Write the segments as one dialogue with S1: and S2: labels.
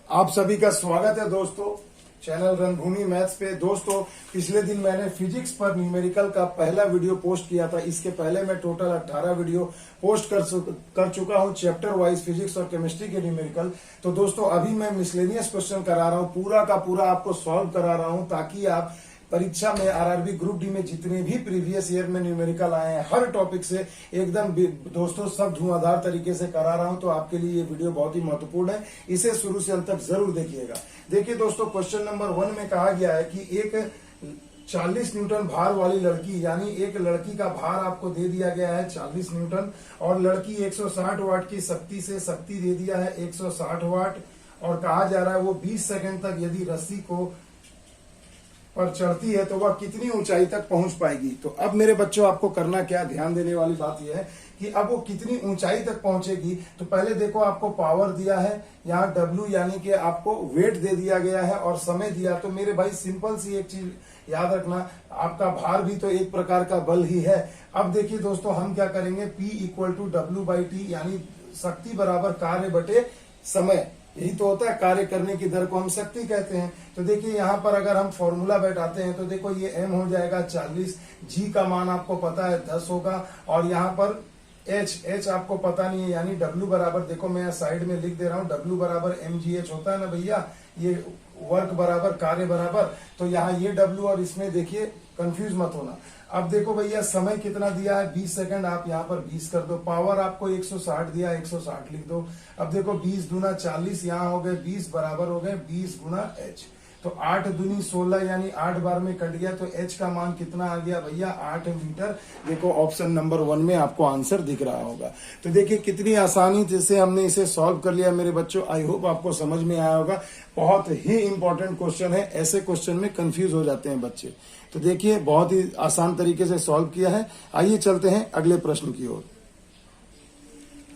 S1: आप सभी का स्वागत है दोस्तों चैनल रणभूमि मैथ्स पे। दोस्तों पिछले दिन मैंने फिजिक्स पर न्यूमेरिकल का पहला वीडियो पोस्ट किया था। इसके पहले मैं टोटल 18 वीडियो पोस्ट कर चुका हूं चैप्टर वाइज फिजिक्स और केमिस्ट्री के न्यूमेरिकल। तो दोस्तों अभी मैं मिसलेनियस क्वेश्चन करा रहा हूं, पूरा का पूरा आपको सॉल्व करा रहा हूं ताकि आप परीक्षा में आरआरबी ग्रुप डी में जितने भी प्रीवियस ईयर में न्यूमेरिकल आए हैं हर टॉपिक से एकदम दोस्तों सब धुआंधार तरीके से करा रहा हूं। तो आपके लिए ये वीडियो बहुत ही महत्वपूर्ण है, इसे शुरू से अंत तक जरूर देखिएगा। देखिए दोस्तों क्वेश्चन नंबर 1 में कहा गया है कि एक 40 न्यूटन भार वाली लड़की, यानी एक लड़की का भार आपको दे दिया गया है 40 न्यूटन और लड़की 160 वाट की शक्ति से शक्ति दे दिया है 160 वाट और कहा जा रहा है वो 20 सेकंड तक यदि रस्सी को पर चढ़ती है तो वह कितनी ऊंचाई तक पहुंच पाएगी। तो अब मेरे बच्चों आपको करना क्या, ध्यान देने वाली बात यह है कि अब वो कितनी ऊंचाई तक पहुंचेगी। तो पहले देखो आपको पावर दिया है, यहाँ W यानी कि आपको वेट दे दिया गया है और समय दिया। तो मेरे भाई सिंपल सी एक चीज याद रखना, आपका भार भी तो एक प्रकार का बल ही है। अब देखिए दोस्तों हम क्या करेंगे, P = W/T यानी शक्ति बराबर कार्य बटे समय, यही तो होता है, कार्य करने की दर को हम शक्ति कहते हैं। तो देखिए यहाँ पर अगर हम फॉर्मूला बैठाते हैं तो देखो ये m हो जाएगा 40, g का मान आपको पता है 10 होगा और यहाँ पर h आपको पता नहीं है, यानी w बराबर, देखो मैं साइड में लिख दे रहा हूँ, w बराबर mgh होता है ना भैया, ये वर्क बराबर कार्य बराबर। तो यहाँ ये w और इसमें देखिए कंफ्यूज मत होना। अब देखो भैया समय कितना दिया है 20 सेकंड, आप यहाँ पर 20 कर दो, पावर आपको 160 दिया 160 लिख दो। अब देखो 20 दूना 40, यहाँ हो गए 20 बराबर हो गए 20 गुना h। तो 8 दूनी 16 यानी 8 बार में कट गया। तो h का मान कितना आ गया भैया 8 मीटर। देखो ऑप्शन नंबर 1 में आपको आंसर दिख रहा होगा। तो देखिए कितनी आसानी से हमने इसे सॉल्व कर लिया मेरे बच्चों। आई होप आपको समझ में आया होगा। बहुत ही इंपॉर्टेंट क्वेश्चन है, ऐसे क्वेश्चन में कंफ्यूज हो जाते हैं बच्चे। तो देखिए बहुत ही आसान तरीके से सॉल्व किया है। आइए चलते हैं अगले प्रश्न की ओर।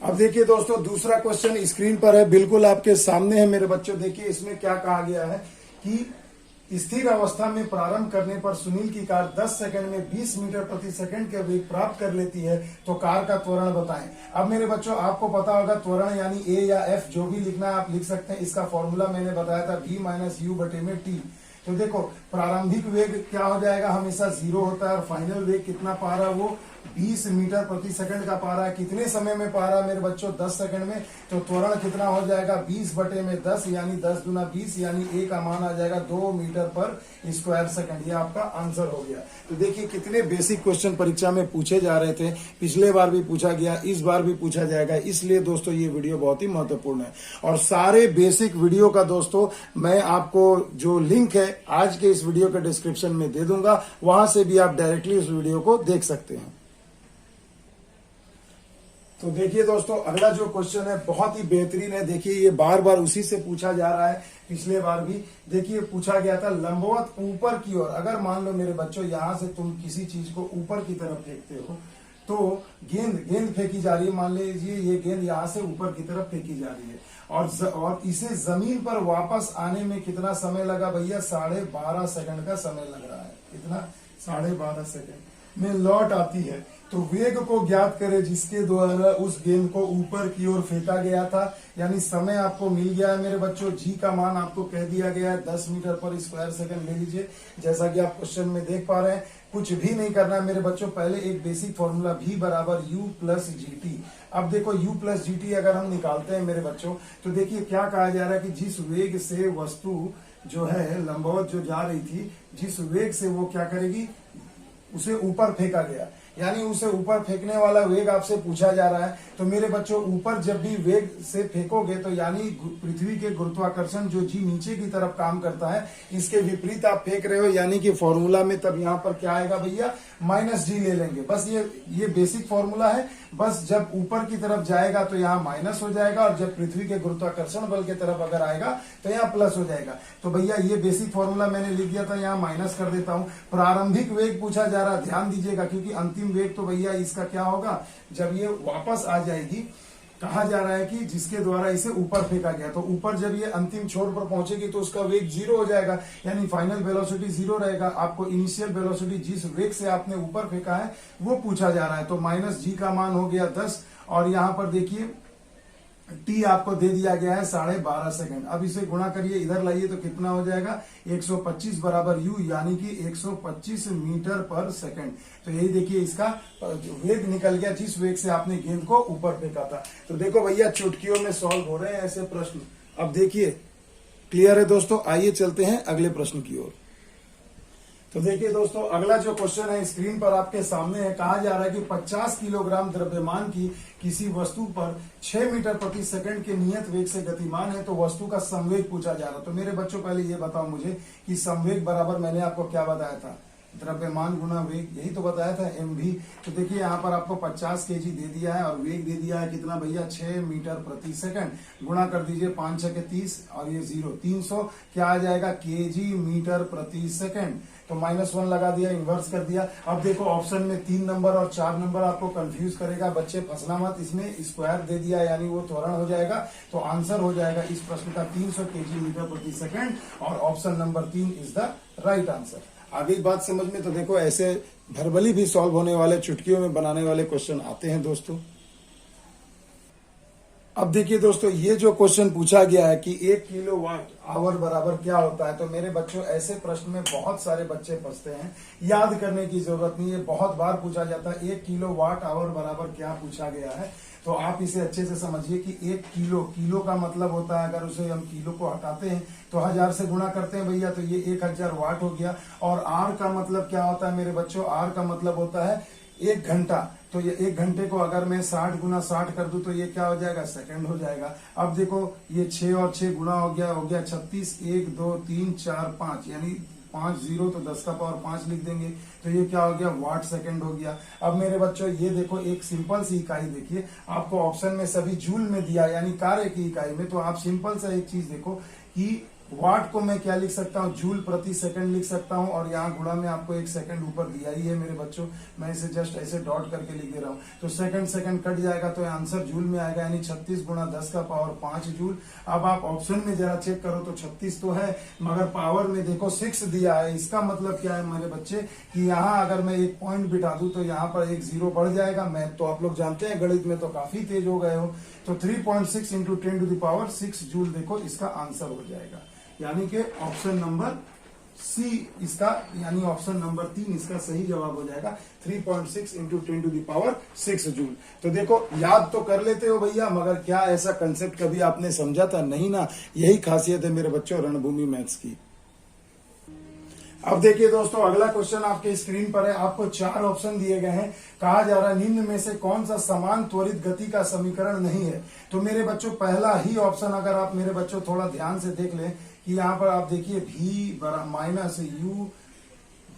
S1: अब देखिए दोस्तों दूसरा क्वेश्चन स्क्रीन पर है, बिल्कुल आपके सामने है मेरे बच्चों। देखिए इसमें क्या कहा गया है कि स्थिर अवस्था में प्रारंभ करने पर सुनील की कार 10 सेकंड में 20 मीटर प्रति सेकंड के वेग प्राप्त कर लेती है, तो कार का त्वरण बताएं। अब मेरे बच्चों आपको पता होगा त्वरण यानी ए या एफ जो भी लिखना है आप लिख सकते हैं। इसका फॉर्मूला मैंने बताया था v - u/t। तो देखो प्रारंभिक वेग क्या हो जाएगा, हमेशा 0 होता है और फाइनल वेग कितना पा रहा है वो 20 मीटर प्रति सेकंड का पा रहा है। कितने समय में पा रहा है मेरे बच्चों 10 सेकंड में। तो त्वरण कितना हो जाएगा 20/10 यानी 10 दूना 20 यानी a का मान आ जाएगा 2 मीटर पर स्क्वायर सेकंड। ये आपका आंसर हो गया। तो देखिए कितने बेसिक क्वेश्चन परीक्षा में पूछे जा रहे थे, पिछले बार भी पूछा गया, इस बार भी पूछा जाएगा। इसलिए दोस्तों ये वीडियो बहुत ही महत्वपूर्ण है और सारे बेसिक वीडियो का दोस्तों मैं आपको जो लिंक है आज के इस वीडियो के डिस्क्रिप्शन में दे दूंगा, वहां से भी आप डायरेक्टली इस वीडियो को देख सकते हैं। तो देखिए दोस्तों अगला जो क्वेश्चन है बहुत ही बेहतरीन है। देखिए ये बार बार उसी से पूछा जा रहा है, पिछले बार भी देखिए पूछा गया था लंबवत ऊपर की ओर। अगर मान लो मेरे बच्चों यहां से तुम किसी चीज को ऊपर की तरफ फेंकते हो तो गेंद फेंकी जा रही है, मान लीजिए ये गेंद यहाँ से ऊपर की तरफ फेंकी जा रही है और इसे जमीन पर वापस आने में कितना समय लगा भैया 12.5 सेकंड का समय लग रहा है। कितना 12.5 सेकंड में लौट आती है। तो वेग को ज्ञात करें जिसके द्वारा उस गेंद को ऊपर की ओर फेंका गया था, यानी समय आपको मिल गया है मेरे बच्चों। जी का मान आपको कह दिया गया है 10 मीटर पर स्क्वायर सेकंड ले लीजिए, जैसा कि आप क्वेश्चन में देख पा रहे हैं। कुछ भी नहीं करना है मेरे बच्चों, पहले एक बेसिक फॉर्मूला v बराबर u प्लस gt। अब देखो u प्लस gt अगर हम निकालते हैं मेरे बच्चों तो देखिए क्या कहा जा रहा है कि जिस वेग से वस्तु जो है लंबवत जो जा रही थी, जिस वेग से वो क्या करेगी उसे ऊपर फेंका गया, यानी उसे ऊपर फेंकने वाला वेग आपसे पूछा जा रहा है। तो मेरे बच्चों ऊपर जब भी वेग से फेंकोगे तो यानी पृथ्वी के गुरुत्वाकर्षण जो जी नीचे की तरफ काम करता है, इसके विपरीत आप फेंक रहे हो, यानी कि फॉर्मूला में तब यहाँ पर क्या आएगा भैया -g ले लेंगे। बस ये बेसिक फॉर्मूला है। बस जब ऊपर की तरफ जाएगा तो यहाँ माइनस हो जाएगा और जब पृथ्वी के गुरुत्वाकर्षण बल की तरफ अगर आएगा तो यहाँ प्लस हो जाएगा। तो भैया ये बेसिक फॉर्मूला मैंने लिख दिया था, यहाँ माइनस कर देता हूँ। प्रारंभिक वेग पूछा जा रहा है, ध्यान दीजिएगा क्योंकि अंतिम वेग तो भैया इसका क्या होगा जब ये वापस आ जाएगी। कहा जा रहा है कि जिसके द्वारा इसे ऊपर फेंका गया, तो ऊपर जब ये अंतिम छोर पर पहुंचेगी तो उसका वेग 0 हो जाएगा, यानी फाइनल वेलोसिटी 0 रहेगा। आपको इनिशियल वेलोसिटी जिस वेग से आपने ऊपर फेंका है वो पूछा जा रहा है। तो -g का मान हो गया 10 और यहाँ पर देखिए टी आपको दे दिया गया है 12.5 सेकंड। अब इसे गुणा करिए, इधर लाइए तो कितना हो जाएगा 125 बराबर यू, यानी कि 125 मीटर पर सेकंड। तो यही देखिए इसका वेग निकल गया, जिस वेग से आपने गेंद को ऊपर फेंका था। तो देखो भैया चुटकियों में सॉल्व हो रहे हैं ऐसे प्रश्न। अब देखिए क्लियर है दोस्तों, आइए चलते हैं अगले प्रश्न की ओर। तो देखिए दोस्तों अगला जो क्वेश्चन है स्क्रीन पर आपके सामने है। कहा जा रहा है कि 50 किलोग्राम द्रव्यमान की किसी वस्तु पर 6 मीटर प्रति सेकंड के नियत वेग से गतिमान है, तो वस्तु का संवेग पूछा जा रहा है। तो मेरे बच्चों पहले ये बताओ मुझे कि संवेग बराबर मैंने आपको क्या बताया था, द्रव्यमान गुना वेग, यही तो बताया था mv। तो देखिए यहाँ पर आपको 50 केजी दे दिया है और वेग दे दिया है कितना भैया 6 मीटर प्रति सेकंड। गुणा कर दीजिए 5 6 के 30 और ये 0 300 क्या आ जाएगा केजी मीटर प्रति सेकंड। तो -1 लगा दिया, इन्वर्स कर दिया। अब देखो ऑप्शन में 3 नंबर और 4 नंबर आपको कंफ्यूज करेगा, बच्चे फंसना मत, इसमें स्क्वायर दे दिया यानी वो त्वरण हो जाएगा। तो आंसर हो जाएगा इस प्रश्न का 300 केजी मीटर प्रति सेकंड और option number 3 is the right answer. आगे बात समझ में। तो देखो ऐसे भरबली भी सॉल्व होने वाले, चुटकियों में बनाने वाले क्वेश्चन आते हैं दोस्तों। अब देखिए दोस्तों ये जो क्वेश्चन पूछा गया है कि 1 किलोवाट आवर बराबर क्या होता है, तो मेरे बच्चों ऐसे प्रश्न में बहुत सारे बच्चे फंसते हैं, याद करने की जरूरत नहीं है, बहुत बार पूछा जाता है 1 किलोवाट आवर बराबर क्या पूछा गया है। तो आप इसे अच्छे से समझिए कि 1 किलो का मतलब होता है, अगर उसे हम किलो को हटाते हैं तो 1000 से गुणा करते हैं भैया, तो ये 1000 वाट हो गया। और आर का मतलब क्या होता है मेरे बच्चों, आर का मतलब होता है 1 घंटा। तो ये 1 घंटे को अगर मैं 60 गुना 60 कर दूं तो ये क्या हो जाएगा सेकंड हो जाएगा। अब देखो ये 6 और 6 गुना हो गया 36, 1 2 3 4 5 यानी 5 0 तो 10 का पावर 5 लिख देंगे। तो ये क्या हो गया वाट सेकंड हो गया। अब मेरे बच्चों ये देखो एक सिंपल सी इकाई देखिए, आपको ऑप्शन में सभी जूल में दिया यानी कार्य की इकाई में। तो आप सिंपल सा एक चीज देखो कि वाट को मैं क्या लिख सकता हूँ, जूल प्रति सेकंड लिख सकता हूँ, और यहाँ गुणा में आपको 1 सेकंड ऊपर दिया ही है मेरे बच्चों, मैं इसे जस्ट ऐसे डॉट करके लिख दे रहा हूँ। तो सेकंड कट जाएगा तो आंसर जूल में आएगा, यानी 36 गुणा 10 का पावर 5 जूल। अब आप ऑप्शन में जरा चेक करो तो 36 तो है, मगर पावर में देखो 6 दिया है। इसका मतलब क्या है मेरे बच्चे कि यहाँ अगर मैं एक पॉइंट बिठा दूं तो यहाँ पर एक 0 बढ़ जाएगा। मैं तो आप लोग जानते हैं गणित में तो काफी तेज हो गए हो। तो 3.6 into 10 to the power 6 joule देखो इसका आंसर हो जाएगा, यानी कि ऑप्शन नंबर सी इसका, यानी ऑप्शन नंबर 3 इसका सही जवाब हो जाएगा। 3.6 into 10 to the power 6 joule. तो देखो याद तो कर लेते हो भैया, मगर क्या ऐसा कंसेप्ट कभी आपने समझा था? नहीं ना। यही खासियत है मेरे बच्चों रणभूमि मैथ्स की। अब देखिए दोस्तों अगला क्वेश्चन आपके स्क्रीन पर है, आपको 4 ऑप्शन दिए गए हैं। कहा जा रहा है निम्न में से कौन सा समान त्वरित गति का समीकरण नहीं है। तो मेरे बच्चों पहला ही ऑप्शन अगर आप मेरे बच्चों थोड़ा ध्यान से देख लें कि यहाँ पर आप देखिए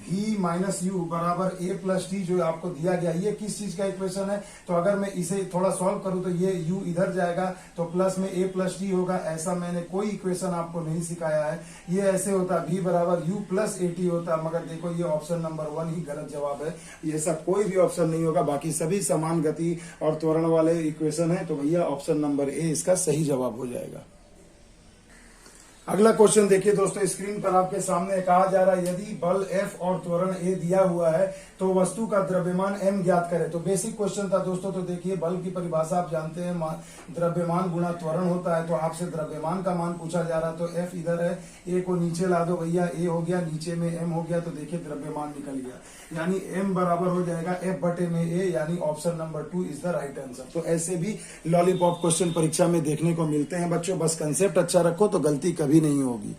S1: v माइनस यू बराबर a प्लस टी जो आपको दिया गया, ये किस चीज का इक्वेशन है? तो अगर मैं इसे थोड़ा सॉल्व करूं तो ये u इधर जाएगा तो प्लस में a प्लस टी होगा। ऐसा मैंने कोई इक्वेशन आपको नहीं सिखाया है, ये ऐसे होता v बराबर u प्लस ए टी होता। मगर देखो ये ऑप्शन नंबर 1 ही गलत जवाब है, ये ऐसा कोई भी ऑप्शन नहीं होगा। बाकी सभी समान गति और त्वरण वाले इक्वेशन है। तो भैया ऑप्शन नंबर ए इसका सही जवाब हो जाएगा। अगला क्वेश्चन देखिए दोस्तों स्क्रीन पर आपके सामने, कहा जा रहा है यदि बल F और त्वरण A दिया हुआ है तो वस्तु का द्रव्यमान M ज्ञात करें। तो बेसिक क्वेश्चन था दोस्तों। तो देखिए बल की परिभाषा आप जानते हैं, द्रव्यमान गुणा त्वरण होता है। तो आपसे द्रव्यमान का मान पूछा जा रहा है, तो F इधर है, A को नीचे ला दो भैया, A हो गया, नीचे में M हो गया। तो देखिए द्रव्यमान निकल गया, यानी M बराबर हो जाएगा F बटे में A, यानी option number 2 is the right answer. तो ऐसे भी लॉलीपॉप क्वेश्चन परीक्षा में देखने को मिलते हैं बच्चों, बस कंसेप्ट अच्छा रखो तो गलती कभी नहीं होगी।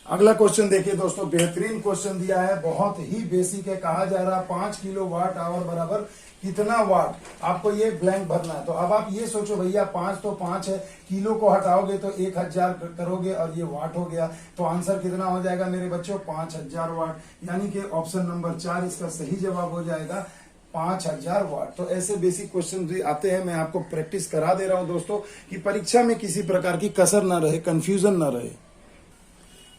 S1: अगला क्वेश्चन देखिए दोस्तों, बेहतरीन क्वेश्चन दिया है, बहुत ही बेसिक है। कहा जा रहा है 5 किलो वाट आवर बराबर कितना वाट, आपको ये ब्लैंक भरना है। तो अब आप ये सोचो भैया 5 तो 5 है, किलो को हटाओगे तो 1000 करोगे और ये वाट हो गया। तो आंसर कितना हो जाएगा मेरे बच्चों 5000 वाट, यानी कि ऑप्शन नंबर 4 इसका सही जवाब हो जाएगा 5000 वाट। तो ऐसे बेसिक क्वेश्चन भी आते हैं, मैं आपको प्रैक्टिस करा दे रहा हूं दोस्तों कि परीक्षा में किसी प्रकार की कसर ना रहे, कंफ्यूजन ना रहे।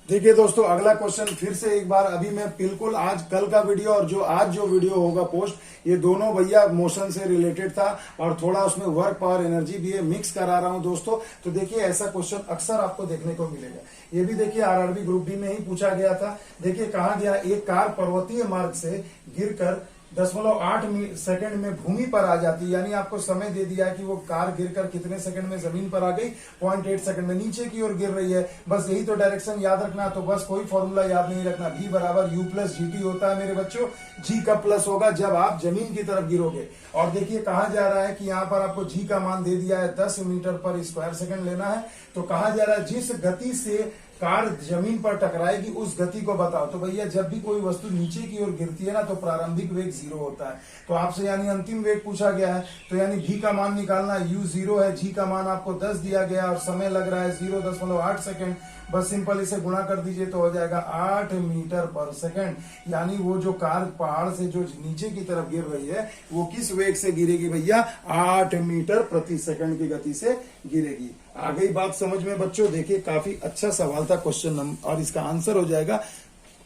S1: देखिए दोस्तों अगला क्वेश्चन फिर से एक बार, अभी मैं बिल्कुल आज कल का वीडियो और जो आज जो वीडियो होगा पोस्ट, ये दोनों भैया मोशन से रिलेटेड था और थोड़ा उसमें वर्क पावर एनर्जी भी है, मिक्स करा रहा हूं दोस्तों। तो देखिए ऐसा क्वेश्चन अक्सर आपको देखने को मिलेगा। ये भी देखिए आरआरबी ग्रुप डी में ही पूछा गया था। देखिए कहा गया एक कार पर्वतीय मार्ग से गिरकर 0.8 सेकंड में भूमि पर आ जाती है, यानी आपको समय दे दिया है कि वो कार गिरकर कितने सेकंड में जमीन पर आ गई, 0.8 सेकंड में नीचे की ओर गिर रही है। बस यही तो डायरेक्शन याद रखना, तो बस कोई फॉर्मूला याद नहीं रखना। V बराबर U प्लस GT होता है मेरे बच्चों। G का प्लस होगा जब आप जमीन की तरफ गिरोगे। और देखिए कहा जा रहा है कि यहाँ पर आपको G का मान दे दिया है 10 मीटर पर स्क्वायर सेकंड लेना है। तो कहा जा रहा है जिस गति से कार जमीन पर टकराएगी उस गति को बताओ। तो भैया जब भी कोई वस्तु नीचे की ओर गिरती है ना तो प्रारंभिक वेग 0 होता है। तो आपसे यानी अंतिम वेग पूछा गया है, तो यानी V का मान निकालना, U 0 है, G का मान आपको 10 दिया गया और समय लग रहा है 0.8 सेकंड। बस सिंपल इसे गुणा कर दीजिए तो हो जाएगा 8 मीटर पर सेकंड। यानी वो जो कार पहाड़ से जो नीचे की तरफ गिर रही है वो किस वेग से गिरेगी भैया, 8 मीटर प्रति सेकंड की गति से गिरेगी। आ गई बात समझ में बच्चों? देखिए काफी अच्छा सवाल था क्वेश्चन नंबर, और इसका आंसर हो जाएगा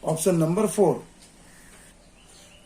S1: ऑप्शन नंबर 4।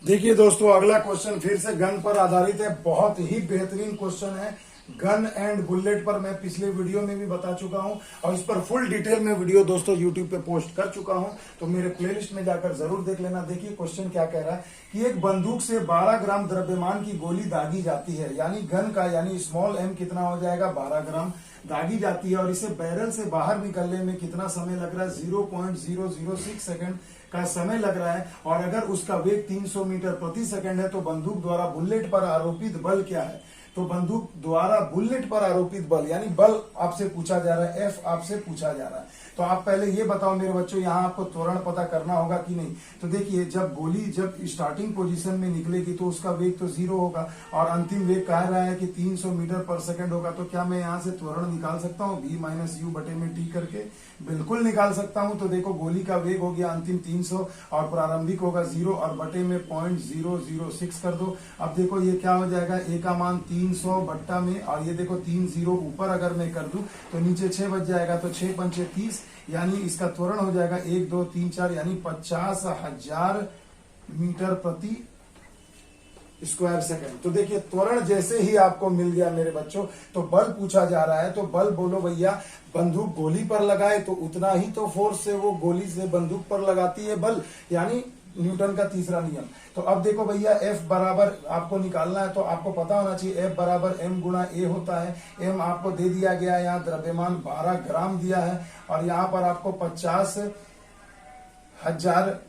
S1: देखिए दोस्तों अगला क्वेश्चन फिर से गन पर आधारित है, बहुत ही बेहतरीन क्वेश्चन है। गन एंड बुलेट पर मैं पिछले वीडियो में भी बता चुका हूं और इस पर फुल डिटेल में वीडियो दोस्तों यूट्यूब पे पोस्ट कर चुका हूं, तो मेरे प्लेलिस्ट में जाकर जरूर देख लेना। देखिए क्वेश्चन क्या कह रहा है कि एक बंदूक से 12 ग्राम द्रव्यमान की गोली दागी जाती है, यानी गन का यानी स्मॉल m कितना हो जाएगा, 12 ग्राम दागी जाती है, और इसे बैरल से बाहर निकलने में कितना समय लग रहा है, 0.006 सेकंड का समय लग रहा है। और अगर उसका वेग 300 मीटर प्रति सेकंड है तो बंदूक द्वारा बुलेट पर आरोपित बल क्या है? तो बंदूक द्वारा बुलेट पर आरोपित बल यानी बल आपसे पूछा जा रहा है, F आपसे पूछा जा रहा है। तो आप पहले ये बताओ मेरे बच्चों, यहाँ आपको त्वरण पता करना होगा कि नहीं। तो देखिए जब गोली जब स्टार्टिंग पोजीशन में निकलेगी तो उसका वेग तो 0 होगा और अंतिम वेग कह रहा है कि 300 मीटर पर सेकंड होगा। तो क्या मैं यहाँ से त्वरण निकाल सकता हूँ V माइनस U बटे में T करके? बिल्कुल निकाल सकता हूँ। तो देखो गोली का वेग हो गया अंतिम 300 और प्रारंभिक होगा 0 और बटे में 0.006 कर दो। अब देखो ये क्या हो जाएगा, A का मान 300 बट्टा में, और ये देखो 3 0 ऊपर अगर मैं कर दूं तो नीचे 6 बच जाएगा, तो 6 पंचे 30, यानी इसका त्वरण हो जाएगा 1 2 3 4 यानी 50,000 मीटर प्रति स्क्वायर सेकंड। तो देखिए त्वरण जैसे ही आपको मिल गया मेरे बच्चों, तो बल पूछा जा रहा है। तो बल बोलो भैया, बंदूक गोली पर लगाए तो उतना ही तो फोर्स से वो गोली से बंदूक पर लगाती है बल, यानी न्यूटन का तीसरा नियम। तो अब देखो भैया F बराबर आपको निकालना है, तो आपको पता होना चाहिए F बराबर M गुणा A होता है। M आपको दे दिया गया है, यहाँ द्रव्यमान 12 ग्राम दिया है और यहाँ पर आपको 50,000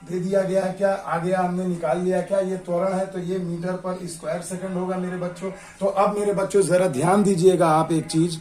S1: दे दिया गया है। क्या आ गया, हमने निकाल लिया क्या, ये त्वरण है, तो ये मीटर पर स्क्वायर सेकंड होगा मेरे बच्चों। तो अब मेरे बच्चों जरा ध्यान दीजिएगा आप एक चीज,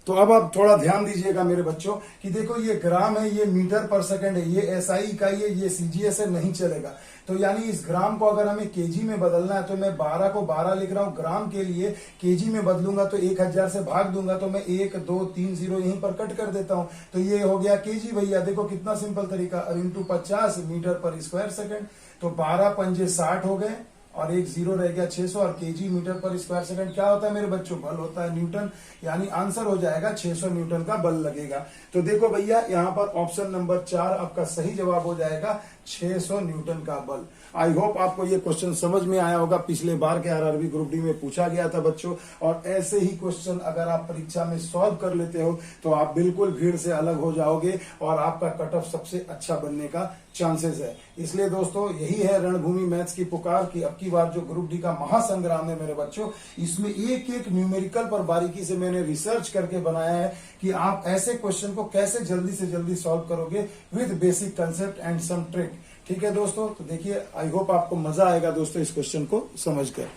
S1: तो अब आप थोड़ा ध्यान दीजिएगा मेरे बच्चों कि देखो ये ग्राम है, ये मीटर पर सेकंड है, ये SI इकाई है, ये CGS है, नहीं चलेगा। तो यानी इस ग्राम को अगर हमें केजी में बदलना है तो मैं 12 को 12 लिख रहा हूं, ग्राम के लिए केजी में बदलूंगा तो 1000 से भाग दूंगा, तो मैं 1 2 3 0 यहीं पर कट कर देता हूं, तो ये हो गया केजी भैया। देखो कितना सिंपल तरीका, इंटू 50 मीटर पर स्क्वायर सेकंड, तो 12 पंजे 60 हो गए और एक 0 रह गया 600, और केजी मीटर पर स्क्वायर सेकंड क्या होता है मेरे बच्चों, बल होता है न्यूटन, यानी आंसर हो जाएगा 600 न्यूटन का बल लगेगा। तो देखो भैया यहाँ पर ऑप्शन नंबर 4 आपका सही जवाब हो जाएगा 600 न्यूटन का बल। आई होप आपको ये क्वेश्चन समझ में आया होगा, पिछले बार के RRB ग्रुप डी में पूछा गया था बच्चों, और ऐसे ही क्वेश्चन अगर आप परीक्षा में सॉल्व कर लेते हो तो आप बिल्कुल भीड़ से अलग हो जाओगे और आपका कट ऑफ सबसे अच्छा बनने का चांसेस है। इसलिए दोस्तों यही है रणभूमि मैथ्स की पुकार कि अब की बार जो ग्रुप डी का महासंग्राम है मेरे बच्चों, इसमें एक एक न्यूमेरिकल पर बारीकी से मैंने रिसर्च करके बनाया है कि आप ऐसे क्वेश्चन को कैसे जल्दी से जल्दी सॉल्व करोगे with basic concept and some trick. ठीक है दोस्तों, तो देखिए आई होप आपको मजा आएगा दोस्तों इस क्वेश्चन को समझकर।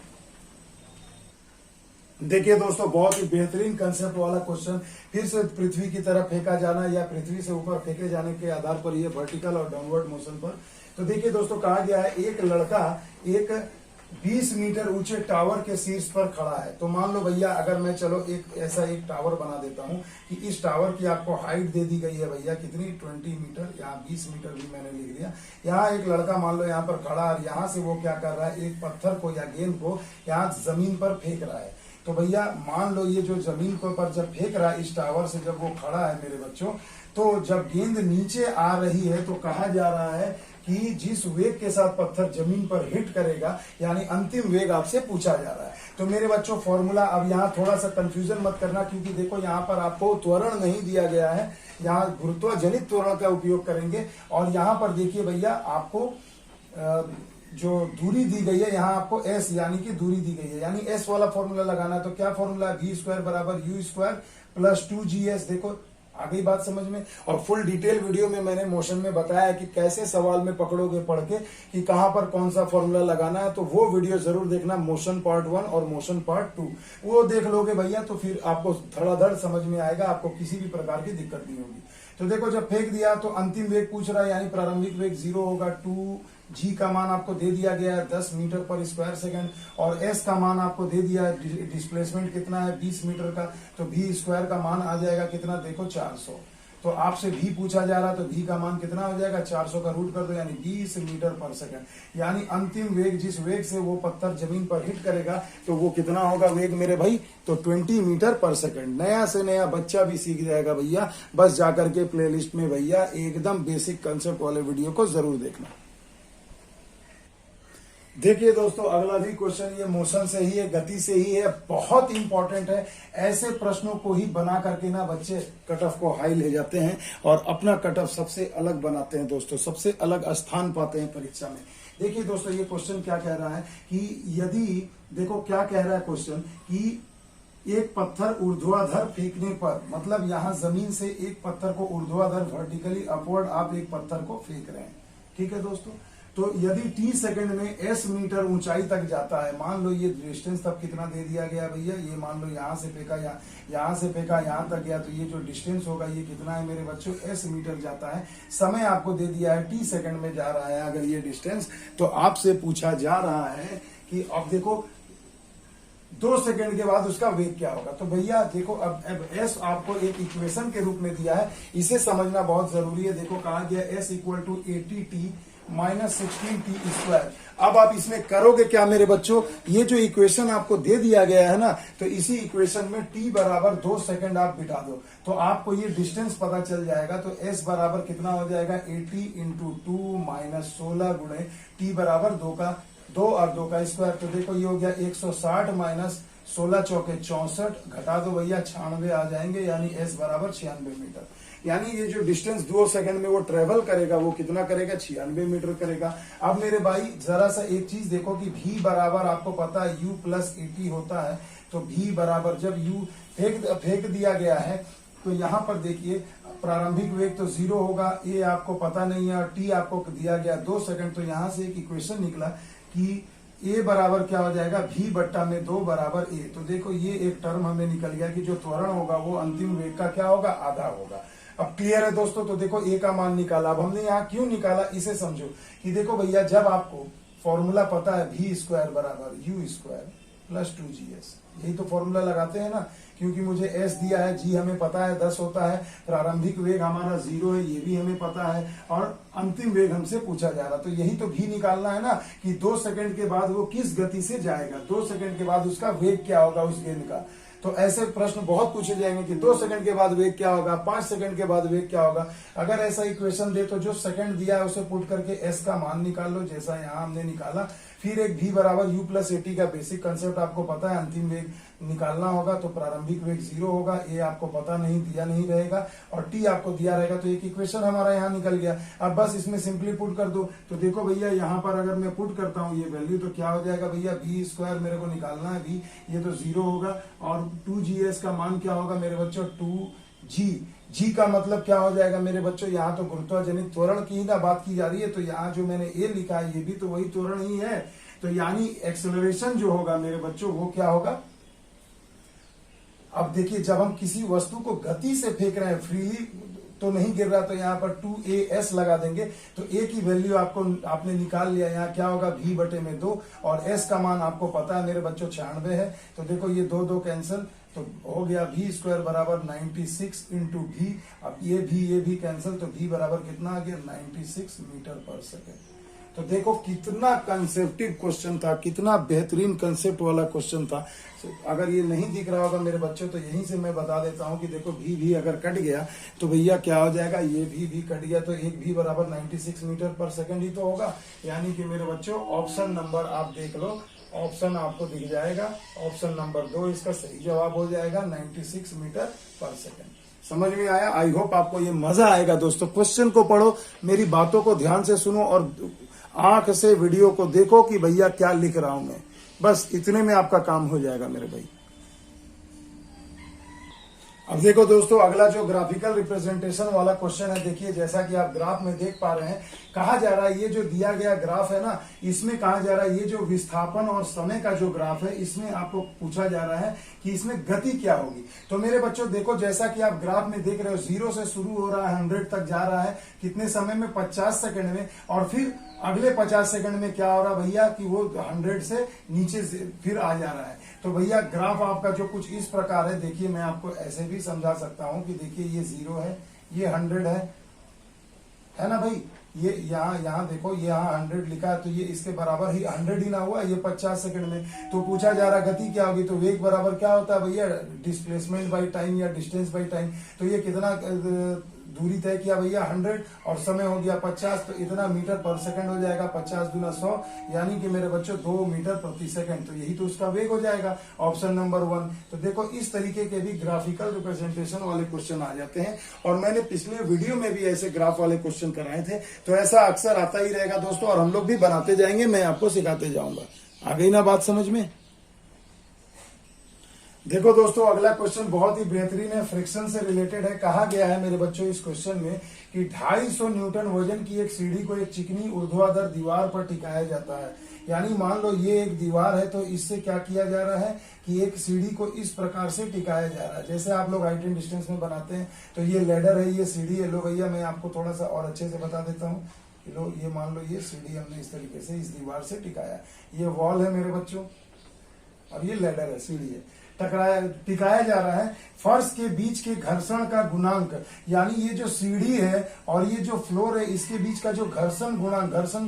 S1: देखिए दोस्तों बहुत ही बेहतरीन कंसेप्ट वाला क्वेश्चन, फिर से पृथ्वी की तरफ फेंका जाना या पृथ्वी से ऊपर फेंके जाने के आधार पर ये वर्टिकल और डाउनवर्ड मोशन पर। तो देखिए दोस्तों कहा गया है एक लड़का एक 20 मीटर ऊंचे टावर के शीर्ष पर खड़ा है। तो मान लो भैया अगर मैं चलो एक ऐसा एक टावर बना देता हूं कि इस टावर की आपको हाइट दे दी गई है भैया कितनी, 20 मीटर, यहाँ 20 मीटर भी मैंने लिख दिया। यहाँ एक लड़का मान लो यहाँ पर खड़ा और यहाँ से वो क्या कर रहा है, एक पत्थर को या गेंद को यहाँ जमीन पर फेंक रहा है। तो भैया मान लो ये जो जमीन पर जब फेंक रहा है इस टावर से, जब वो खड़ा है मेरे बच्चों, तो जब गेंद नीचे आ रही है तो कहा जा रहा है कि जिस वेग के साथ पत्थर जमीन पर हिट करेगा, यानी अंतिम वेग आपसे पूछा जा रहा है। तो मेरे बच्चों फॉर्मूला, अब यहाँ थोड़ा सा कंफ्यूजन मत करना क्योंकि देखो यहाँ पर आपको त्वरण नहीं दिया गया है, यहाँ गुरुत्वाजनित त्वरण का उपयोग करेंगे। और यहाँ पर देखिए भैया आपको जो दूरी दी गई है यहाँ आपको s यानी कि दूरी दी गई है, यानी s वाला फॉर्मूला लगाना है। तो क्या फॉर्मूला है, v स्क्वायर बराबर u स्क्वायर प्लस 2gs। देखो आ गई बात समझ में। और फुल डिटेल वीडियो में मैंने मोशन में बताया कि कैसे सवाल में पकड़ोगे पढ़ के कि कहां पर कौन सा फॉर्मूला लगाना है। तो वो वीडियो जरूर देखना, मोशन पार्ट 1 और मोशन पार्ट 2। वो देख लोगे भैया तो फिर आपको धड़ाधड़ समझ में आएगा, आपको किसी भी प्रकार की दिक्कत नहीं होगी। तो देखो जब फेंक दिया तो अंतिम वेग पूछ रहा है, यानी प्रारंभिक वेग 0 होगा। 2g का मान आपको दे दिया गया है 10 मीटर पर स्क्वायर सेकंड, और s का मान आपको दे दिया है, डिस्प्लेसमेंट कितना है 20 मीटर का। तो v स्क्वायर का मान आ जाएगा कितना, देखो 400। तो आपसे v पूछा जा रहा है तो v का मान कितना हो जाएगा, 400 का रूट कर दो, यानी 20 मीटर पर सेकंड। यानी अंतिम वेग, जिस वेग से वो पत्थर जमीन पर हिट करेगा तो वो कितना होगा वेग मेरे भाई, तो 20 मीटर पर सेकंड। नया से नया बच्चा भी सीख जाएगा भैया, बस जाकर के प्लेलिस्ट में भैया एकदम बेसिक कंसेप्ट वाले वीडियो को जरूर देखना। देखिए दोस्तों अगला भी क्वेश्चन ये मोशन से ही है, गति से ही है, बहुत इंपॉर्टेंट है। ऐसे प्रश्नों को ही बना करके ना बच्चे कट ऑफ को हाई ले जाते हैं और अपना कट ऑफ सबसे अलग बनाते हैं दोस्तों, सबसे अलग स्थान पाते हैं परीक्षा में। देखिए दोस्तों ये क्वेश्चन क्या कह रहा है कि यदि, देखो क्या कह रहा है क्वेश्चन कि एक पत्थर ऊर्ध्वाधर फेंकने पर, मतलब यहां जमीन से एक पत्थर को ऊर्ध्वाधर वर्टिकली अपवर्ड आप एक पत्थर को फेंक रहे हैं, ठीक है दोस्तों। तो यदि t सेकंड में s मीटर ऊंचाई तक जाता है, मान लो ये डिस्टेंस तब कितना दे दिया गया भैया, ये मान लो यहां से फेंका, यहां से फेंका यहां तक गया, तो ये जो डिस्टेंस होगा ये कितना है मेरे बच्चों, s मीटर जाता है। समय आपको दे दिया है t सेकंड में जा रहा है अगर ये डिस्टेंस, तो आपसे पूछा जा रहा है कि अब देखो 2 सेकंड के बाद उसका वेग क्या होगा। तो भैया देखो अब s आपको एक इक्वेशन के रूप में दिया है, इसे समझना बहुत जरूरी है। देखो कहा गया s equal to 80t minus 16t square. अब आप इसमें करोगे क्या मेरे बच्चों, ये जो इक्वेशन आपको दे दिया गया है ना, तो इसी इक्वेशन में t बराबर 2 सेकंड आप बिठा दो तो आपको ये डिस्टेंस पता चल जाएगा। तो s बराबर कितना हो जाएगा, 80 इंटू 2 माइनस 16 गुणे t बराबर 2 और 2 का स्क्वायर। तो देखो ये हो गया 160 माइनस 16 चौके 64, घटा दो भैया 96 आ जाएंगे, यानी s बराबर 96 मीटर। यानी ये जो डिस्टेंस 2 सेकंड में वो ट्रेवल करेगा वो कितना करेगा, 96 मीटर करेगा। अब मेरे भाई जरा सा एक चीज देखो कि v बराबर आपको पता है u प्लस 80 होता है। तो v बराबर जब u फेंक दिया गया है तो यहाँ पर देखिए प्रारंभिक वेग तो 0 होगा, a आपको पता नहीं है और t आपको दिया गया 2 सेकंड। तो यहाँ से एक इक्वेशन निकला कि a बराबर क्या हो जाएगा, v बट्टा में 2 बराबर a। तो देखो ये एक टर्म हमें निकल गया कि जो त्वरण होगा वो अंतिम वेग का क्या होगा, आधा होगा। अब क्लियर है दोस्तों। तो देखो a का मान निकाला। अब हमने यहाँ क्यों निकाला इसे समझो कि देखो भैया जब आपको फॉर्मूला पता है v स्क्वायर बराबर u स्क्वायर प्लस 2gs, यही तो फॉर्मूला लगाते हैं ना, क्योंकि मुझे s दिया है, g हमें पता है 10 होता है, प्रारंभिक वेग हमारा 0 है ये भी हमें पता है, और अंतिम वेग हमसे पूछा जा रहा। तो यही तो v निकालना है ना कि 2 सेकंड के बाद वो किस गति से जाएगा, 2 सेकंड के बाद उसका वेग क्या होगा उस गेंद का। तो ऐसे प्रश्न बहुत पूछे जाएंगे कि 2 सेकंड के बाद वेग क्या होगा, 5 सेकंड के बाद वेग क्या होगा। अगर ऐसा इक्वेशन दे तो जो सेकंड दिया है उसे पुट करके s का मान निकाल लो, जैसा यहाँ हमने निकाला। फिर एक v बराबर u प्लस 80 का बेसिक कंसेप्ट आपको पता है, अंतिम वेग निकालना होगा तो प्रारंभिक वेग 0 होगा, a आपको पता नहीं दिया नहीं रहेगा और t आपको दिया रहेगा। तो एक इक्वेशन हमारा यहाँ निकल गया। अब बस इसमें सिंपली पुट कर दो। तो देखो भैया यहाँ पर अगर मैं पुट करता हूँ ये वैल्यू तो क्या हो जाएगा भैया, v स्क्वायर मेरे को निकालना है, v ये तो 0 होगा और 2gs का मान क्या होगा मेरे बच्चों, 2g का मतलब क्या हो जाएगा मेरे बच्चों, यहाँ तो गुरुत्वाजनित त्वरण की ही ना बात की जा रही है। तो यहाँ जो मैंने a लिखा है ये भी तो वही त्वरण ही है। तो यानी एक्सेलरेशन जो होगा मेरे बच्चों वो क्या होगा। अब देखिए जब हम किसी वस्तु को गति से फेंक रहे हैं, फ्रीली तो नहीं गिर रहा, तो यहाँ पर 2as लगा देंगे तो a की वैल्यू आपने निकाल लिया। यहाँ क्या होगा, v बटे में 2 और s का मान आपको पता है मेरे बच्चों 96 है। तो देखो ये 2 कैंसिल, तो हो गया v स्क्वायर बराबर 96 इंटू v। अब ये भी कैंसिल, तो v बराबर कितना आ गया, 96 मीटर पर सेकेंड। तो देखो कितना कंसेप्टिव क्वेश्चन था, कितना बेहतरीन कंसेप्ट वाला क्वेश्चन था। अगर ये नहीं दिख रहा होगा मेरे बच्चों तो यहीं से मैं बता देता हूं कि देखो भी अगर कट गया तो भैया क्या हो जाएगा, ये भी कट गया तो एक भी बराबर 96 मीटर पर सेकंड ही तो होगा। यानी कि मेरे बच्चों ऑप्शन नंबर आप देख लो, ऑप्शन आपको दिख जाएगा, ऑप्शन नंबर 2 इसका सही जवाब हो जाएगा 96 मीटर पर सेकंड। समझ में आया? आई होप आपको ये मजा आएगा दोस्तों। क्वेश्चन को पढ़ो, मेरी बातों को ध्यान से सुनो और आंख से वीडियो को देखो कि भैया क्या लिख रहा हूं मैं, बस इतने में आपका काम हो जाएगा मेरे भाई। अब देखो दोस्तों, अगला जो ग्राफिकल रिप्रेजेंटेशन वाला क्वेश्चन है, देखिए जैसा कि आप ग्राफ में देख पा रहे हैं, कहा जा रहा है ये जो दिया गया ग्राफ है ना, इसमें कहा जा रहा है ये जो विस्थापन और समय का जो ग्राफ है, इसमें आपको पूछा जा रहा है कि इसमें गति क्या होगी। तो मेरे बच्चों देखो, जैसा कि आप ग्राफ में देख रहे हो, 0 से शुरू हो रहा है, 100 तक जा रहा है, कितने समय में, 50 सेकंड में, और फिर अगले 50 सेकंड में क्या हो रहा है भैया कि वो 100 से नीचे से फिर आ जा रहा है। तो भैया ग्राफ आपका जो कुछ इस प्रकार है, देखिए मैं आपको ऐसे भी समझा सकता हूं कि देखिए ये 0 है, ये 100 है ना भाई, ये यहाँ देखो, ये यहाँ 100 लिखा है, तो ये इसके बराबर ही 100 ही ना हुआ, ये 50 सेकंड में। तो पूछा जा रहा गति क्या होगी, तो वेग बराबर क्या होता है भैया, डिस्प्लेसमेंट बाई टाइम या डिस्टेंस बाई टाइम। तो ये कितना दूरी तय किया भैया, 100, और समय हो गया 50, तो इतना मीटर पर सेकंड हो जाएगा, 50 गुना 100, यानी कि मेरे बच्चों 2 मीटर प्रति सेकंड। तो यही तो उसका वेग हो जाएगा, ऑप्शन नंबर 1। तो देखो इस तरीके के भी ग्राफिकल रिप्रेजेंटेशन वाले क्वेश्चन आ जाते हैं, और मैंने पिछले वीडियो में भी ऐसे ग्राफ वाले क्वेश्चन कराए थे। तो ऐसा अक्सर आता ही रहेगा दोस्तों, और हम लोग भी बनाते जाएंगे, मैं आपको सिखाते जाऊंगा। आ गई ना बात समझ में। देखो दोस्तों, अगला क्वेश्चन बहुत ही बेहतरीन है, फ्रिक्शन से रिलेटेड है। कहा गया है मेरे बच्चों इस क्वेश्चन में कि 250 न्यूटन वजन की एक सीढ़ी को एक चिकनी ऊर्ध्वाधर दीवार पर टिकाया जाता है। यानी मान लो ये एक दीवार है, तो इससे क्या किया जा रहा है कि एक सीढ़ी को इस प्रकार से टिकाया जा रहा है, जैसे आप लोग हाइट एंड डिस्टेंस में बनाते हैं। तो ये लेडर है, ये सीढ़ी है। लो भैया मैं आपको थोड़ा सा और अच्छे से बता देता हूँ। लो ये मान लो ये सीढ़ी हमने इस तरीके से इस दीवार से टिकाया, ये वॉल है मेरे बच्चों, और ये लेडर है, सीढ़ी है, टिकाया जा रहा है। फर्श के बीच के घर्षण का गुणांक, यानी ये जो सीढ़ी है और ये जो फ्लोर है, इसके बीच का जो घर्षण